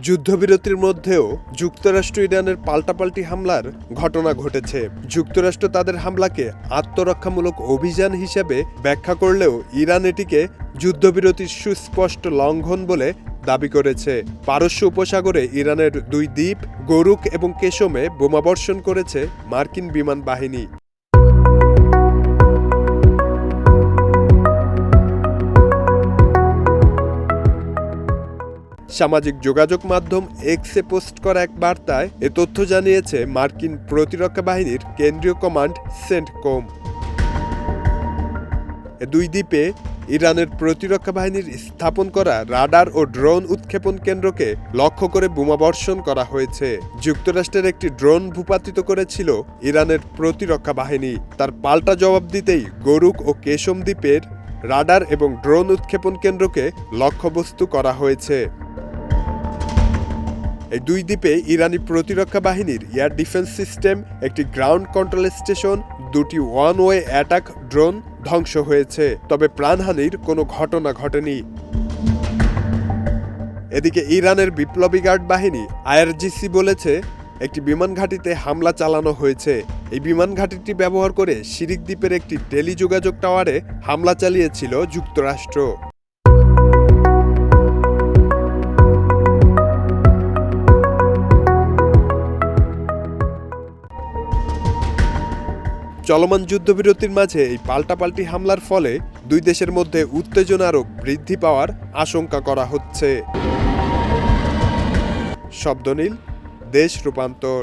যুদ্ধবিরতির মধ্যেও যুক্তরাষ্ট্র ইরানের পাল্টাপাল্টি হামলার ঘটনা ঘটেছে। যুক্তরাষ্ট্র তাদের হামলাকে আত্মরক্ষামূলক অভিযান হিসেবে ব্যাখ্যা করলেও ইরান এটিকে যুদ্ধবিরতির সুস্পষ্ট লঙ্ঘন বলে দাবি করেছে। পারস্য উপসাগরে ইরানের দুই দ্বীপ গোরুক এবং কেশমে বোমাবর্ষণ করেছে মার্কিন বিমান বাহিনী। সামাজিক যোগাযোগ মাধ্যম এক্সে পোস্ট করা এক বার্তায় এ তথ্য জানিয়েছে মার্কিন প্রতিরক্ষা বাহিনীর কেন্দ্রীয় কমান্ড সেন্টকম। এ দুই দ্বীপে ইরানের প্রতিরক্ষা বাহিনীর স্থাপন করা রাডার ও ড্রোন উৎক্ষেপণ কেন্দ্রকে লক্ষ্য করে বোমাবর্ষণ করা হয়েছে। যুক্তরাষ্ট্রের একটি ড্রোন ভূপাতিত করেছিল ইরানের প্রতিরক্ষা বাহিনী। তার পাল্টা জবাব দিতেই গোরুক ও কেশম দ্বীপের রাডার এবং ড্রোন উৎক্ষেপণ কেন্দ্রকে লক্ষ্যবস্তু করা হয়েছে। এই দুই দ্বীপে ইরানি প্রতিরক্ষা বাহিনীর এয়ার ডিফেন্স সিস্টেম, একটি গ্রাউন্ড কন্ট্রোল স্টেশন, দুটি ওয়ান ওয়ে অ্যাটাক ড্রোন ধ্বংস হয়েছে, তবে প্রাণহানির কোনো ঘটনা ঘটেনি। এদিকে ইরানের বিপ্লবী গার্ড বাহিনী আইআরজিসি বলেছে একটি বিমান ঘাঁটিতে হামলা চালানো হয়েছে। এই বিমান ঘাঁটিটি ব্যবহার করে শিরিক দ্বীপের একটি টেলিযোগাযোগ টাওয়ারে হামলা চালিয়েছিল যুক্তরাষ্ট্র। চলমান যুদ্ধবিরতির মাঝে এই পাল্টাপাল্টি হামলার ফলে দুই দেশের মধ্যে উত্তেজনা আরও বৃদ্ধি পাওয়ার আশঙ্কা করা হচ্ছে। শব্দনীল, দেশ রূপান্তর।